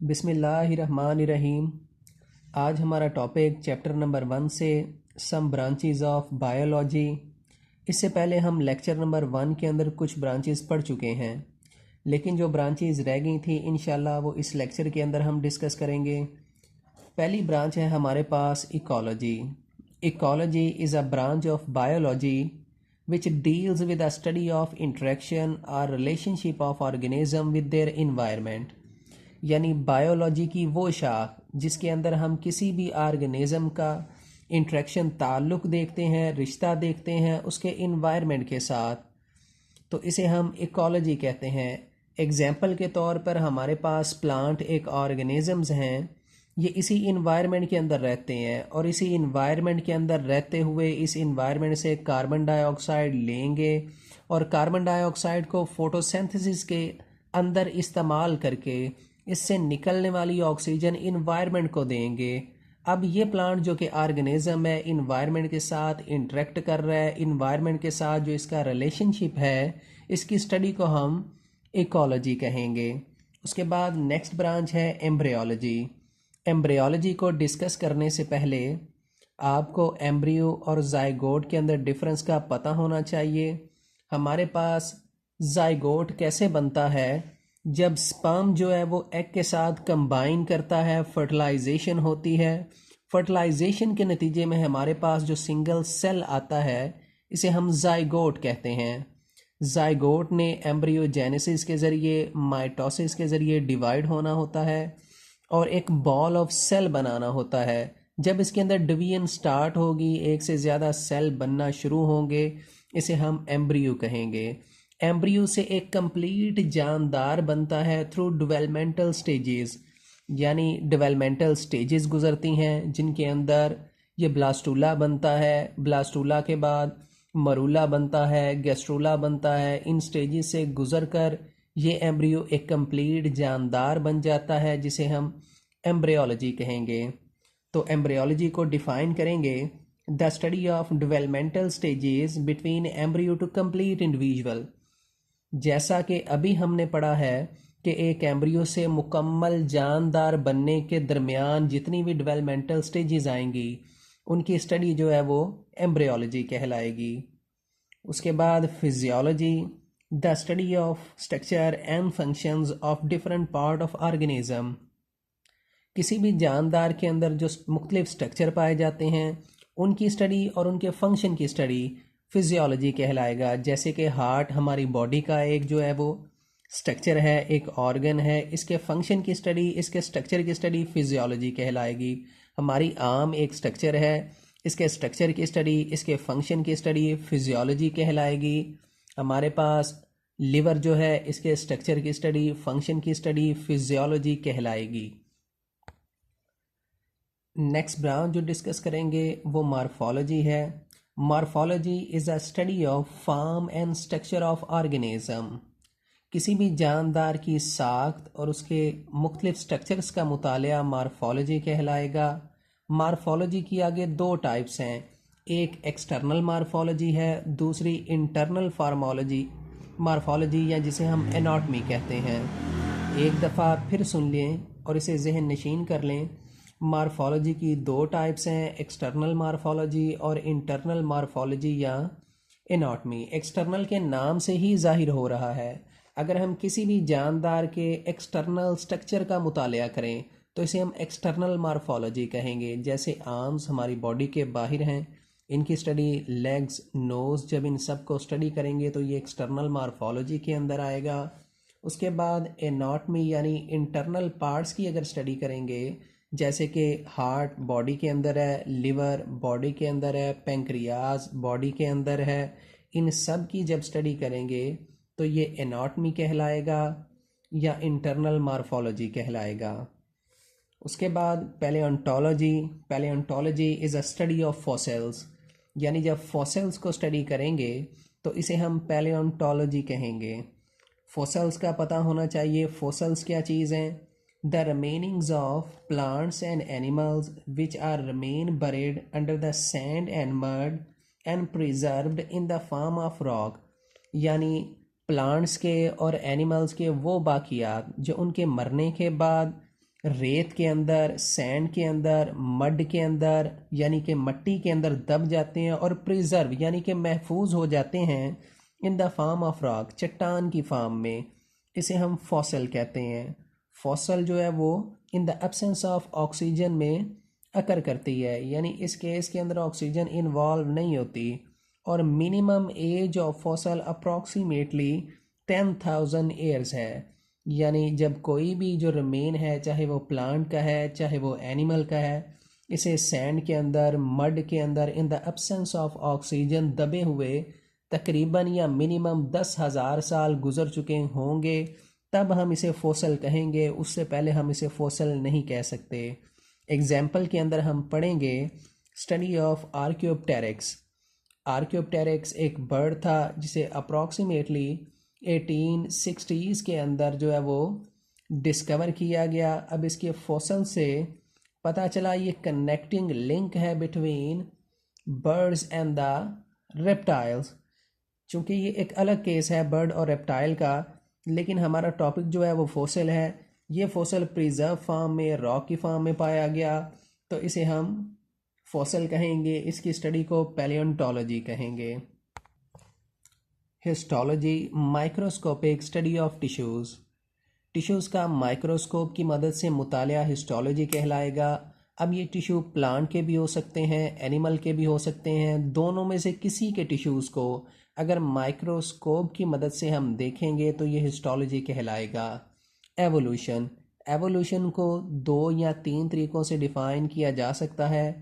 बिस्मिल्लाहिर्रहमानिर्रहीम। आज हमारा टॉपिक चैप्टर नंबर 1 से सम ब्रांचेस ऑफ बायोलॉजी। इससे पहले हम लेक्चर नंबर 1 के अंदर कुछ ब्रांचेस पढ़ चुके हैं, लेकिन जो ब्रांचेस रह गई थी इंशाल्लाह वो इस लेक्चर के अंदर हम डिस्कस करेंगे। पहली ब्रांच है हमारे पास ecology. Ecology is a branch of biology which deals with the study of interaction or relationship of organism with their environment। यानी बायोलॉजी की वो शाख जिसके अंदर हम किसी भी ऑर्गेनिज्म का इंट्रैक्शन ताल्लुक़ देखते हैं, रिश्ता देखते हैं उसके इन्वायरमेंट के साथ, तो इसे हम इकोलॉजी कहते हैं। एग्जाम्पल के तौर पर हमारे पास प्लांट एक ऑर्गेनिजम्स हैं, ये इसी इन्वायरमेंट के अंदर रहते हैं और इसी इन्वायरमेंट के अंदर रहते हुए इस इन्वायरमेंट से कार्बन डाइऑक्साइड लेंगे और कार्बन डाइऑक्साइड को फोटोसिंथेसिस के अंदर इस्तेमाल करके इससे निकलने वाली ऑक्सीजन इन्वायरमेंट को देंगे। अब ये प्लांट जो कि ऑर्गेनिज्म है इन्वायरमेंट के साथ इंटरेक्ट कर रहा है, इन्वायरमेंट के साथ जो इसका रिलेशनशिप है, इसकी स्टडी को हम इकोलॉजी कहेंगे। उसके बाद नेक्स्ट ब्रांच है एम्ब्रियोलॉजी। एम्ब्रियोलॉजी को डिस्कस करने से पहले आपको एम्ब्रियो और जाइगोट के अंदर डिफरेंस का पता होना चाहिए। हमारे पास जाइगोट कैसे बनता है? जब स्पर्म जो है वो एग के साथ कंबाइन करता है, फर्टिलाइजेशन होती है। फर्टिलाइजेशन के नतीजे में हमारे पास जो सिंगल सेल आता है इसे हम जाइगोट कहते हैं। जाइगोट ने एम्ब्रियोजेनेसिस के ज़रिए, माइटोसिस के ज़रिए डिवाइड होना होता है और एक बॉल ऑफ सेल बनाना होता है। जब इसके अंदर डिवीजन स्टार्ट होगी, एक से ज़्यादा सेल बनना शुरू होंगे, इसे हम एम्ब्रियो कहेंगे। एम्ब्रियो से एक कंप्लीट जानदार बनता है थ्रू डेवलपमेंटल स्टेजेस, यानी डेवलपमेंटल स्टेजेस गुजरती हैं जिनके अंदर ये ब्लास्टूला बनता है, ब्लास्टूला के बाद मरूला बनता है, गैस्ट्रूला बनता है। इन स्टेजेस से गुजर कर ये एम्ब्रियो एक कंप्लीट जानदार बन जाता है जिसे हम एम्ब्रियोलॉजी कहेंगे। तो एम्ब्रियोलॉजी को डिफाइन करेंगे, the study of developmental stages between embryo to complete individual. जैसा कि अभी हमने पढ़ा है कि एक एम्ब्रियो से मुकम्मल जानदार बनने के दरमियान जितनी भी डेवलपमेंटल स्टेजेस आएंगी उनकी स्टडी जो है वो एम्ब्रियोलॉजी कहलाएगी। उसके बाद physiology, the study of structure and functions of different part of organism. किसी भी जानदार के अंदर जो मुख्तलिफ स्ट्रक्चर पाए जाते हैं उनकी स्टडी और उनके फंक्शन की स्टडी फिजियोलॉजी कहलाएगा। जैसे कि हार्ट हमारी बॉडी का एक जो है वो स्ट्रक्चर है, एक ऑर्गन है, इसके फंक्शन की स्टडी, इसके स्ट्रक्चर की स्टडी फिजियोलॉजी कहलाएगी। हमारी आर्म एक स्ट्रक्चर है, इसके स्ट्रक्चर की स्टडी, इसके फंक्शन की स्टडी फिजियोलॉजी कहलाएगी। हमारे पास लिवर जो है इसके स्ट्रक्चर की स्टडी, फंक्शन की स्टडी फिजियोलॉजी कहलाएगी। नेक्स्ट ब्रांच जो डिस्कस करेंगे वो मॉर्फोलॉजी है। Morphology is a study of form and structure of organism. किसी भी जानदार की साख्त और उसके मुख्तलिफ स्ट्रक्चर्स का मुतालिया मॉर्फोलॉजी कहलाएगा। मॉर्फोलॉजी की आगे दो टाइप्स हैं, एक एक्सटर्नल मॉर्फोलॉजी है, दूसरी इंटरनल मॉर्फोलॉजी या जिसे हम एनाटॉमी कहते हैं। एक दफ़ा फिर सुन लें और इसे जहन नशीन कर लें। मॉर्फोलॉजी की दो टाइप्स हैं, एक्सटर्नल मॉर्फोलॉजी और इंटरनल मॉर्फोलॉजी या एनाटॉमी। एक्सटर्नल के नाम से ही जाहिर हो रहा है, अगर हम किसी भी जानदार के एक्सटर्नल स्ट्रक्चर का मुतालिया करें तो इसे हम एक्सटर्नल मॉर्फोलॉजी कहेंगे। जैसे आर्म्स हमारी बॉडी के बाहर हैं, इनकी स्टडी, लेग्स, नोज़, जब इन सब को स्टडी करेंगे तो ये एक्सटर्नल मॉर्फोलॉजी के अंदर आएगा। उसके बाद एनाटॉमी यानी इंटरनल पार्ट्स की अगर स्टडी करेंगे, जैसे कि हार्ट बॉडी के अंदर है, लिवर बॉडी के अंदर है, पेंक्रियाज बॉडी के अंदर है, इन सब की जब स्टडी करेंगे तो ये एनाटॉमी कहलाएगा या इंटरनल मॉर्फोलॉजी कहलाएगा। उसके बाद palaeontology. Palaeontology is a study of fossils, यानी जब फॉसिल्स को स्टडी करेंगे तो इसे हम पैलियोंटोलॉजी कहेंगे। फॉसिल्स का पता होना चाहिए, फॉसिल्स क्या चीज़ हैं? The remainings of plants and animals which are remain buried under the sand and mud and preserved in the form of rock। यानी प्लांट्स के और एनिमल्स के वो बाकियात जो उनके मरने के बाद रेत के अंदर, सैंड के अंदर, मड के अंदर यानी कि मिट्टी के अंदर दब जाते हैं और प्रिजर्व यानी कि महफूज हो जाते हैं in the form of rock, चट्टान की फॉर्म में। इसे हम फॉसल कहते हैं। फॉसल जो है वो in the absence of oxygen में अकर करती है, यानी इस केस के अंदर ऑक्सीजन इन्वॉल्व नहीं होती। और minimum age of fossil approximately 10,000 years है। यानी जब कोई भी जो रिमेन है, चाहे वो प्लांट का है चाहे वो एनिमल का है, इसे सैंड के अंदर, मड के अंदर in the absence of oxygen दबे हुए तकरीबन या मिनिमम 10,000 साल गुजर चुके होंगे, तब हम इसे फोसल कहेंगे। उससे पहले हम इसे फोसल नहीं कह सकते। एग्जाम्पल के अंदर हम पढ़ेंगे स्टडी ऑफ आर्कियोप्टेरिक्स। आर्कियोप्टेरिक्स एक बर्ड था जिसे अप्रॉक्सीमेटली 1860s के अंदर जो है वो डिस्कवर किया गया। अब इसके फॉसल से पता चला ये कनेक्टिंग लिंक है between birds and the reptiles. चूँकि ये एक अलग केस है बर्ड और रेप्टाइल का, लेकिन हमारा टॉपिक जो है वो फॉसल है। ये फॉसल प्रिजर्व फॉर्म में, रॉक की फॉर्म में पाया गया, तो इसे हम फॉसल कहेंगे। इसकी स्टडी को पैलियोंटोलॉजी कहेंगे। Histology, microscopic study of tissues. Tissues का माइक्रोस्कोप की मदद से मुतालिया हिस्टोलॉजी कहलाएगा। अब ये टिश्यू प्लांट के भी हो सकते हैं, एनिमल के भी हो सकते हैं। दोनों में से किसी के टिश्यूज़ को अगर माइक्रोस्कोप की मदद से हम देखेंगे तो ये हिस्टोलॉजी कहलाएगा। एवोल्यूशन, एवोल्यूशन को 2 या 3 तरीक़ों से डिफ़ाइन किया जा सकता है।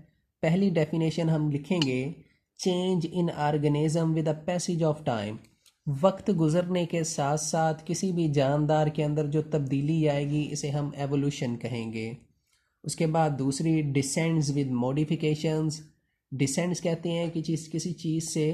पहली डेफिनेशन हम लिखेंगे, change in organism with the passage of time. वक्त गुजरने के साथ साथ किसी भी जानदार के अंदर जो तब्दीली आएगी, इसे हम एवोल्यूशन कहेंगे। उसके बाद दूसरी, डिसेंड्स विद मॉडिफिकेशंस। डिसेंड्स कहते हैं कि किसी चीज़ से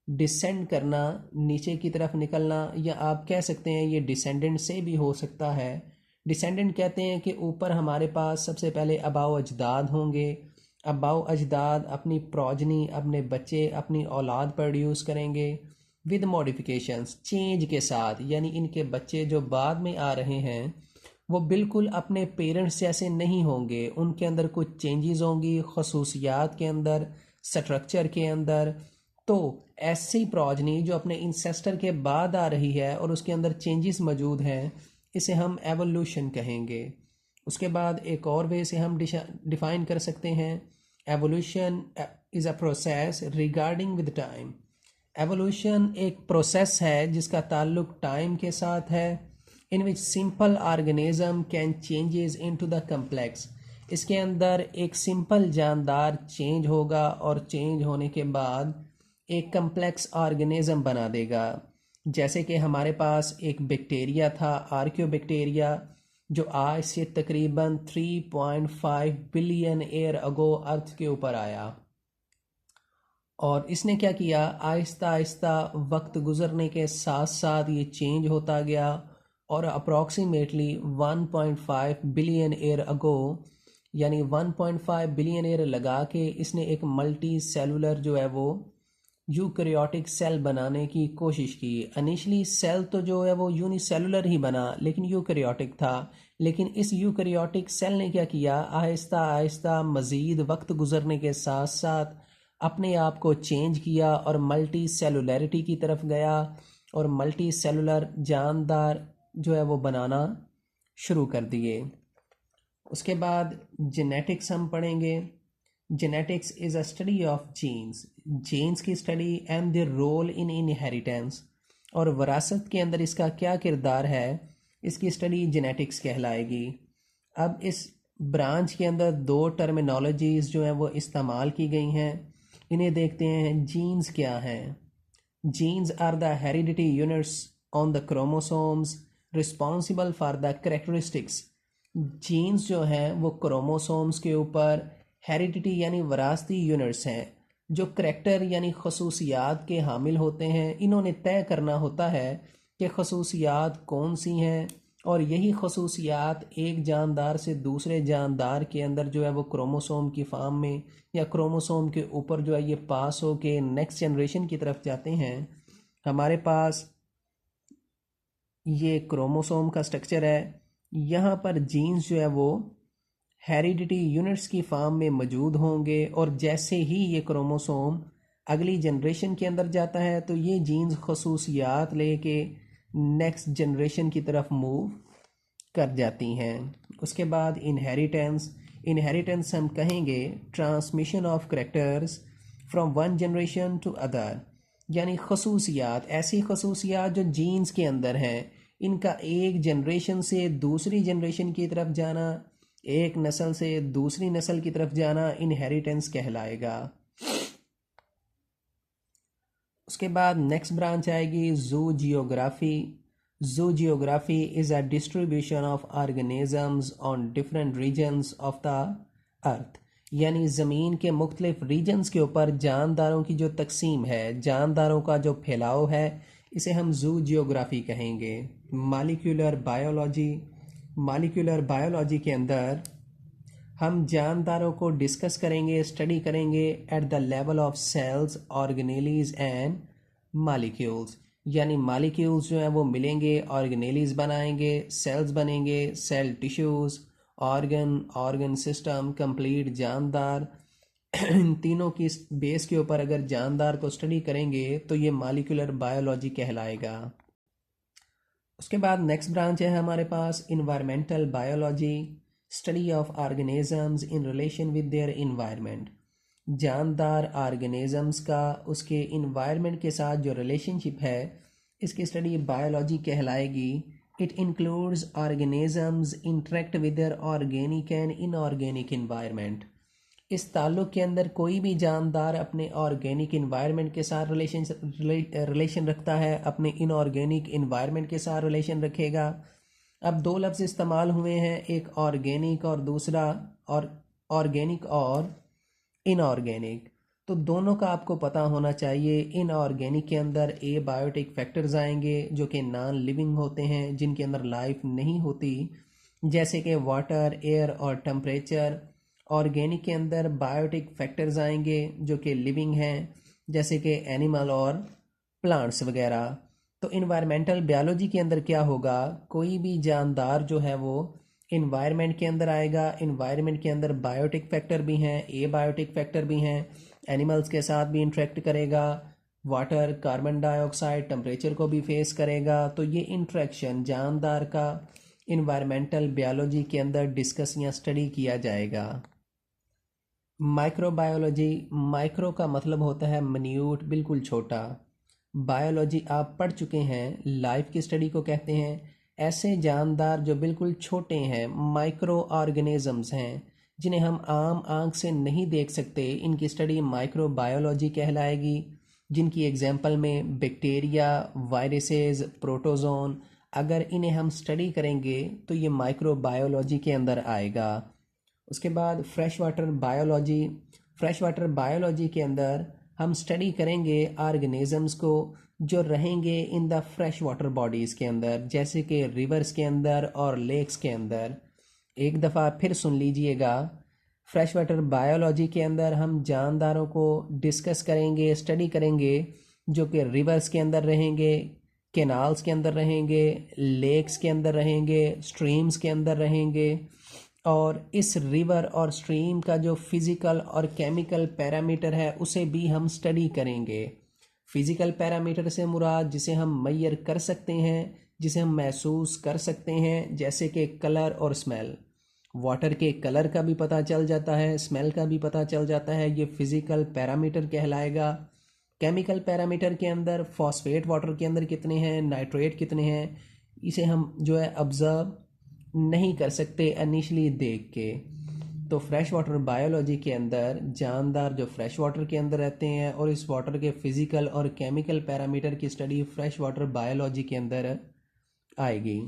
डिसेंड करना, नीचे की तरफ निकलना, या आप कह सकते हैं ये डिसेंडेंट से भी हो सकता है। डिसेंडेंट कहते हैं कि ऊपर हमारे पास सबसे पहले आबाओ अजदाद होंगे। आबाओ अजदाद अपनी प्रोजनी, अपने बच्चे, अपनी औलाद प्रोड्यूस करेंगे विद मॉडिफिकेशंस, चेंज के साथ। यानी इनके बच्चे जो बाद में आ रहे हैं वो बिल्कुल अपने पेरेंट्स जैसे नहीं होंगे, उनके अंदर कुछ चेंजेस होंगी, खसूसियात के अंदर, स्ट्रक्चर के अंदर। तो ऐसी प्रोजनी जो अपने इंसेस्टर के बाद आ रही है और उसके अंदर चेंजेस मौजूद हैं, इसे हम एवोल्यूशन कहेंगे। उसके बाद एक और वे से हम डिफ़ाइन कर सकते हैं, evolution is a process regarding with time. Evolution एक प्रोसेस है जिसका ताल्लुक टाइम के साथ है। In which simple organism can changes into the complex. इसके अंदर एक सिंपल जानदार चेंज होगा और चेंज होने के बाद एक कम्प्लेक्स ऑर्गेनिज्म बना देगा। जैसे कि हमारे पास एक बैक्टीरिया था, आर्कियोबैक्टीरिया, जो आज से तकरीबन 3.5 बिलियन ईयर अगो अर्थ के ऊपर आया। और इसने क्या किया, आहिस्ता आहिस्ता वक्त गुजरने के साथ साथ ये चेंज होता गया और अप्रॉक्सीमेटली 1.5 बिलियन ईयर अगो, यानी 1.5 बिलियन ईयर लगा के इसने एक मल्टी सेलुलर जो है वो यूकैरियोटिक सेल बनाने की कोशिश की। इनिशियली सेल तो जो है वो यूनिसेलुलर ही बना, लेकिन यूकैरियोटिक था। लेकिन इस यूकैरियोटिक सेल ने क्या किया, आहिस्ता आहिस्ता मज़ीद वक्त गुजरने के साथ साथ अपने आप को चेंज किया और मल्टी सेलुलरिटी की तरफ गया और मल्टी सेलुलर जानदार जो है वो बनाना शुरू कर दिए। उसके बाद जेनेटिक्स हम पढ़ेंगे। Genetics is a study of genes, genes की study and the role in inheritance, और वरासत के अंदर इसका क्या किरदार है, इसकी स्टडी जेनेटिक्स कहलाएगी। अब इस ब्रांच के अंदर 2 टर्मिनोलॉजीज़ जो हैं वो इस्तेमाल की गई हैं, इन्हें देखते हैं। जीन्स क्या हैं? Genes are the heredity units on the chromosomes responsible for the characteristics. Genes जो हैं वो क्रोमोसोम्स के ऊपर हेरिडिटी यानी वरासती यूनिट्स हैं, जो करैक्टर यानी खसूसियात के हामिल होते हैं। इन्होंने तय करना होता है कि खसूसियात कौन सी हैं, और यही खसूसियात एक जानदार से दूसरे जानदार के अंदर जो है वो क्रोमोसोम की फॉर्म में या क्रोमोसोम के ऊपर जो है ये पास हो के नेक्स्ट जनरेशन की तरफ जाते हैं। हमारे पास ये क्रोमोसोम का स्ट्रक्चर है। यहाँ पर जीन्स जो है वो हेरिडिटी यूनिट्स की फॉर्म में मौजूद होंगे और जैसे ही ये क्रोमोसोम अगली जनरेशन के अंदर जाता है तो ये जीन्स खसूसियात लेके नेक्स्ट जनरेशन की तरफ मूव कर जाती हैं। उसके बाद इनहेरिटेंस हम कहेंगे transmission of characters from one generation to other, यानी खसूसियात, ऐसी खसूसियात जो जीन्स के अंदर हैं, इनका एक जनरेशन से दूसरी जनरेशन की तरफ जाना, एक नस्ल से दूसरी नस्ल की तरफ जाना इनहेरिटेंस कहलाएगा। उसके बाद नेक्स्ट ब्रांच आएगी zoogeography. Zoogeography is a distribution of organisms on different regions of the earth, यानी ज़मीन के मुख्तलिफ रीजन्स के ऊपर जानदारों की जो तकसीम है, जानदारों का जो फैलाव है, इसे हम ज़ूजियोग्राफी कहेंगे। मालिक्यूलर बायोलॉजी के अंदर हम जानदारों को डिस्कस करेंगे, स्टडी करेंगे at the level of cells, organelles and molecules, यानी मालिक्यूल्स जो हैं वो मिलेंगे, ऑर्गेनेलीज बनाएंगे, सेल्स बनेंगे, cell tissues, organ system, complete जानदार। इन तीनों की बेस के ऊपर अगर जानदार को स्टडी करेंगे तो ये मालिक्यूलर बायोलॉजी कहलाएगा। उसके बाद नेक्स्ट ब्रांच है हमारे पास environmental biology, study of organisms in relation with their environment. जानदार ऑर्गेनिजम्स का उसके इन्वायरमेंट के साथ जो रिलेशनशिप है, इसकी स्टडी बायोलॉजी कहलाएगी। It includes organisms interact with their organic and inorganic environment. इस ताल्लुक़ के अंदर कोई भी जानदार अपने ऑर्गेनिक इन्वायरमेंट के साथ रिलेशन रखता है, अपने इनऑर्गेनिक इन्वायरमेंट के साथ रिलेशन रखेगा। अब दो लफ्ज़ इस्तेमाल हुए हैं, एक ऑर्गेनिक और दूसरा ऑर्गेनिक और इनऑर्गेनिक, तो दोनों का आपको पता होना चाहिए। इनऑर्गेनिक के अंदर एबायोटिक फैक्टर्स आएंगे जो कि नॉन लिविंग होते हैं, जिनके अंदर लाइफ नहीं होती, जैसे कि वाटर, एयर और टेम्परेचर। ऑर्गेनिक के अंदर बायोटिक फैक्टर्स आएंगे जो कि लिविंग हैं, जैसे कि एनिमल और प्लांट्स वगैरह। तो इन्वायरमेंटल बायोलॉजी के अंदर क्या होगा, कोई भी जानदार जो है वो इन्वायरमेंट के अंदर आएगा। इन्वायरमेंट के अंदर बायोटिक फैक्टर भी हैं, एबायोटिक फैक्टर भी हैं, एनिमल्स के साथ भी इंटरेक्ट करेगा, वाटर, कार्बन डाइऑक्साइड, टेम्परेचर को भी फेस करेगा। तो ये इंटरेक्शन जानदार का इन्वायरमेंटल बायोलॉजी के अंदर डिस्कस या स्टडी किया जाएगा। माइक्रोबायोलॉजी, माइक्रो का मतलब होता है मिन्यूट, बिल्कुल छोटा। बायोलॉजी आप पढ़ चुके हैं, लाइफ की स्टडी को कहते हैं। ऐसे जानदार जो बिल्कुल छोटे हैं, माइक्रो ऑर्गेनिजम्स हैं, जिन्हें हम आम आंख से नहीं देख सकते, इनकी स्टडी माइक्रोबायोलॉजी कहलाएगी। जिनकी एग्जांपल में बैक्टीरिया, वायरसेस, प्रोटोजोन, अगर इन्हें हम स्टडी करेंगे तो ये माइक्रोबायोलॉजी के अंदर आएगा। उसके बाद fresh water biology. Fresh water biology के अंदर हम स्टडी करेंगे ऑर्गेनिजम्स को जो रहेंगे in the fresh water bodies के अंदर, जैसे कि रिवर्स के अंदर और लेक्स के अंदर। एक दफ़ा फिर सुन लीजिएगा, फ्रेश वाटर बायोलॉजी के अंदर हम जानदारों को डिस्कस करेंगे, स्टडी करेंगे जो कि रिवर्स के अंदर रहेंगे, कैनाल्स के अंदर रहेंगे, लेक्स के अंदर रहेंगे, स्ट्रीम्स के अंदर रहेंगे। और इस रिवर और स्ट्रीम का जो फिज़िकल और केमिकल पैरामीटर है उसे भी हम स्टडी करेंगे। फिज़िकल पैरामीटर से मुराद जिसे हम मेजर कर सकते हैं, जिसे हम महसूस कर सकते हैं, जैसे कि कलर और स्मेल। वाटर के कलर का भी पता चल जाता है, स्मेल का भी पता चल जाता है, ये फिज़िकल पैरामीटर कहलाएगा। केमिकल पैरामीटर के अंदर फॉस्फेट वाटर के अंदर कितने हैं, नाइट्रेट कितने हैं, इसे हम जो है ऑब्ज़र्व नहीं कर सकते इनिशियली देख के। तो फ्रेश वाटर बायोलॉजी के अंदर जानदार जो फ्रेश वाटर के अंदर रहते हैं और इस वाटर के फिज़िकल और केमिकल पैरामीटर की स्टडी फ्रेश वाटर बायोलॉजी के अंदर आएगी।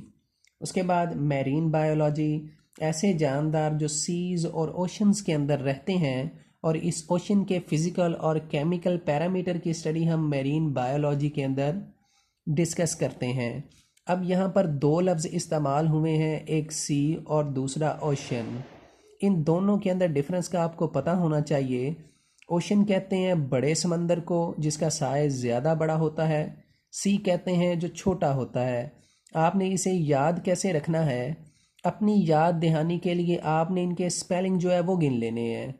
उसके बाद मैरीन बायोलॉजी, ऐसे जानदार जो सीज़ और ओशंस के अंदर रहते हैं और इस ओशन के फिज़िकल और केमिकल पैरामीटर की स्टडी हम मैरीन बायोलॉजी के अंदर डिस्कस करते हैं। अब यहाँ पर दो लफ्ज़ इस्तेमाल हुए हैं, एक सी और दूसरा ओशन। इन दोनों के अंदर डिफरेंस का आपको पता होना चाहिए। ओशन कहते हैं बड़े समंदर को जिसका साइज़ ज़्यादा बड़ा होता है, सी कहते हैं जो छोटा होता है। आपने इसे याद कैसे रखना है, अपनी याद दहानी के लिए आपने इनके स्पेलिंग जो है वो गिन लेने हैं।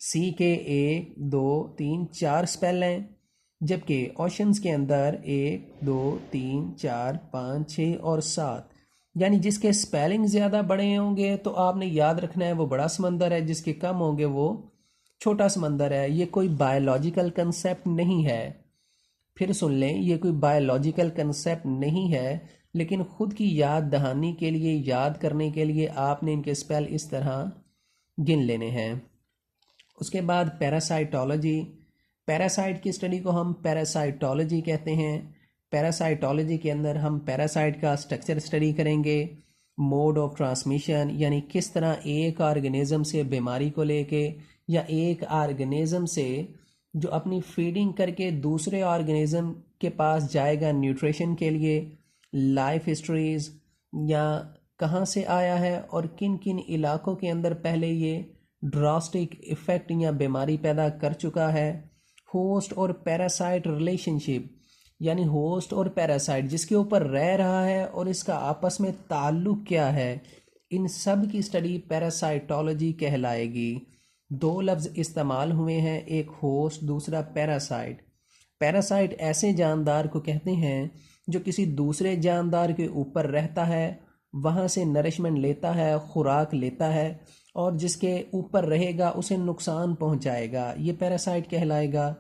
सी के 1 2 3 4 स्पेल हैं, जबकि ऑप्शंस के अंदर 1 2 3 4 5 6 और 7, यानी जिसके स्पेलिंग ज़्यादा बड़े होंगे तो आपने याद रखना है वो बड़ा समंदर है, जिसके कम होंगे वो छोटा समंदर है। ये कोई बायोलॉजिकल कंसेप्ट नहीं है। फिर सुन लें, ये कोई बायोलॉजिकल कंसेप्ट नहीं है, लेकिन ख़ुद की याद दहानी के लिए, याद करने के लिए आपने इनके स्पेल इस तरह गिन लेने हैं। उसके बाद पैरासाइटोलॉजी। पैरासाइट की स्टडी को हम पैरासाइटोलॉजी कहते हैं। पैरासाइटोलॉजी के अंदर हम पैरासाइट का स्ट्रक्चर स्टडी करेंगे, मोड ऑफ ट्रांसमिशन, यानी किस तरह एक ऑर्गेनिज्म से बीमारी को लेके या एक ऑर्गेनिज्म से जो अपनी फीडिंग करके दूसरे ऑर्गेनिज्म के पास जाएगा न्यूट्रिशन के लिए, लाइफ हिस्ट्रीज, या कहाँ से आया है और किन किन इलाकों के अंदर पहले ये ड्रास्टिक इफ़ेक्ट या बीमारी पैदा कर चुका है। होस्ट और पैरासाइट रिलेशनशिप, यानी होस्ट और पैरासाइट जिसके ऊपर रह रहा है और इसका आपस में ताल्लुक क्या है, इन सब की स्टडी पैरासाइटोलॉजी कहलाएगी। 2 लफ्ज़ इस्तेमाल हुए हैं, एक होस्ट, दूसरा पैरासाइट। पैरासाइट ऐसे जानदार को कहते हैं जो किसी दूसरे जानदार के ऊपर रहता है, वहाँ से नरिशमेंट लेता है, खुराक लेता है, और जिसके ऊपर रहेगा उसे नुकसान पहुँचाएगा, ये पैरासाइट कहलाएगा।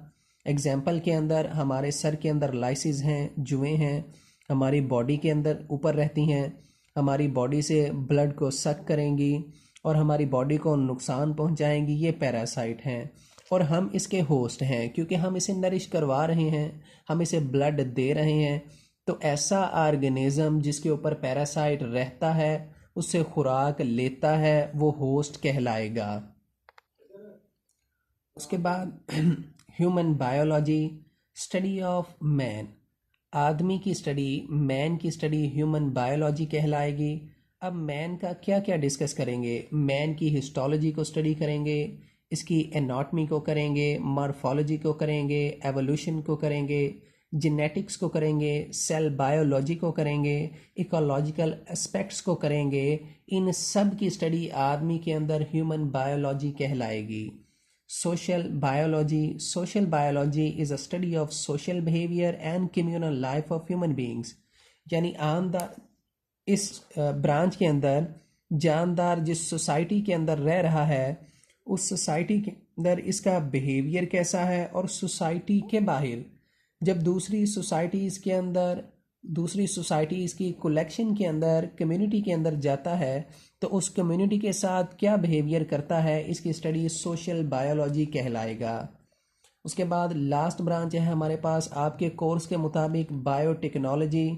एग्जाम्पल के अंदर हमारे सर के अंदर लाइसिस हैं, जुएँ हैं, हमारी बॉडी के अंदर ऊपर रहती हैं, हमारी बॉडी से ब्लड को सक करेंगी और हमारी बॉडी को नुकसान पहुंचाएंगी, ये पैरासाइट हैं। और हम इसके होस्ट हैं क्योंकि हम इसे नरिश करवा रहे हैं, हम इसे ब्लड दे रहे हैं। तो ऐसा ऑर्गेनिज्म जिसके ऊपर पैरासाइट रहता है, उससे खुराक लेता है, वो होस्ट कहलाएगा। उसके बाद human biology, study of man, आदमी की स्टडी, मैन की स्टडी ह्यूमन बायोलॉजी कहलाएगी। अब मैन का क्या क्या डिस्कस करेंगे, मैन की हिस्टोलॉजी को स्टडी करेंगे, इसकी एनाटॉमी को करेंगे, मॉर्फोलॉजी को करेंगे, एवोल्यूशन को करेंगे, जेनेटिक्स को करेंगे, सेल बायोलॉजी को करेंगे, इकोलॉजिकल एस्पेक्ट्स को करेंगे। इन सब की स्टडी आदमी के अंदर ह्यूमन बायोलॉजी कहलाएगी। Social biology, social biology is a study of social behaviour and communal life of human beings, यानी आमदार इस ब्रांच के अंदर जानदार जिस सोसाइटी के अंदर रह रहा है, उस सोसाइटी के अंदर इसका बिहेवियर कैसा है, और सोसाइटी के बाहर जब दूसरी सोसाइटीज़ के अंदर, दूसरी सोसाइटीज़ की कलेक्शन के अंदर, कम्युनिटी के अंदर जाता है तो उस कम्युनिटी के साथ क्या बिहेवियर करता है, इसकी स्टडी सोशल बायोलॉजी कहलाएगा। उसके बाद लास्ट ब्रांच है हमारे पास आपके कोर्स के मुताबिक biotechnology.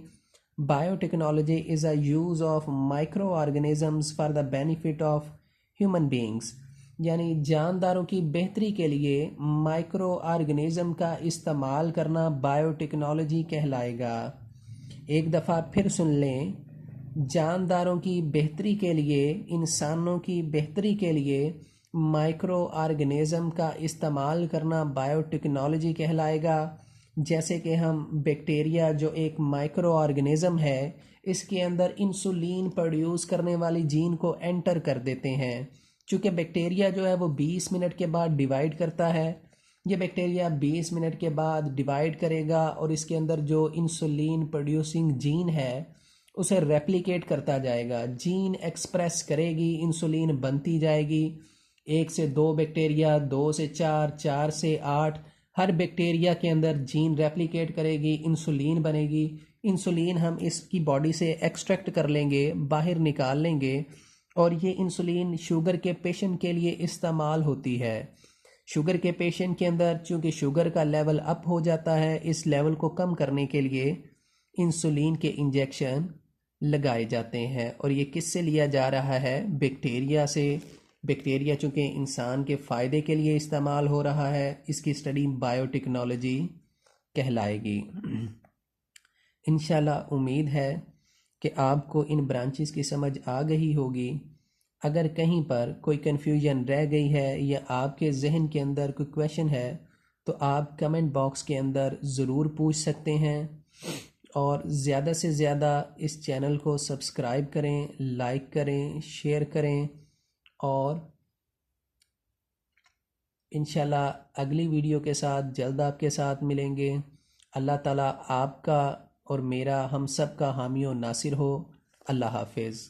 Biotechnology is a use of micro organisms for the benefit of human beings, यानी जानदारों की बेहतरी के लिए माइक्रो ऑर्गेनिज्म का इस्तेमाल करना बायोटेक्नोलॉजी कहलाएगा। एक दफ़ा फिर सुन लें, जानदारों की बेहतरी के लिए, इंसानों की बेहतरी के लिए माइक्रो ऑर्गेनिज्म का इस्तेमाल करना बायोटेक्नोलॉजी कहलाएगा। जैसे कि हम बैक्टीरिया जो एक माइक्रो ऑर्गेनिज्म है, इसके अंदर इंसुलिन प्रोड्यूस करने वाली जीन को एंटर कर देते हैं। चूँकि बैक्टीरिया जो है वो 20 मिनट के बाद डिवाइड करता है, ये बैक्टीरिया 20 मिनट के बाद डिवाइड करेगा और इसके अंदर जो इंसुलिन प्रोड्यूसिंग जीन है उसे रेप्लिकेट करता जाएगा, जीन एक्सप्रेस करेगी, इंसुलिन बनती जाएगी। 1 से 2 बैक्टीरिया, 2 से 4, 4 से 8, हर बैक्टीरिया के अंदर जीन रेप्लिकेट करेगी, इंसुलिन बनेगी। इंसुलिन हम इसकी बॉडी से एक्सट्रैक्ट कर लेंगे, बाहर निकाल लेंगे, और ये इंसुलिन शुगर के पेशेंट के लिए इस्तेमाल होती है। शुगर के पेशेंट के अंदर चूँकि शुगर का लेवल अप हो जाता है, इस लेवल को कम करने के लिए इंसुलिन के इंजेक्शन लगाए जाते हैं। और ये किससे लिया जा रहा है? बैक्टीरिया से। बैक्टीरिया चूँकि इंसान के फ़ायदे के लिए इस्तेमाल हो रहा है, इसकी स्टडी बायोटेक्नोलॉजी कहलाएगी। इंशाल्लाह उम्मीद है कि आपको इन ब्रांचेस की समझ आ गई होगी। अगर कहीं पर कोई कन्फ्यूजन रह गई है या आपके जहन के अंदर कोई क्वेश्चन है तो आप कमेंट बॉक्स के अंदर ज़रूर पूछ सकते हैं। और ज़्यादा से ज़्यादा इस चैनल को सब्सक्राइब करें, लाइक करें, शेयर करें और इंशाल्लाह अगली वीडियो के साथ जल्द आपके साथ मिलेंगे। अल्लाह ताला आपका और मेरा हम सब का हामी और नासिर हो। अल्लाह हाफिज़।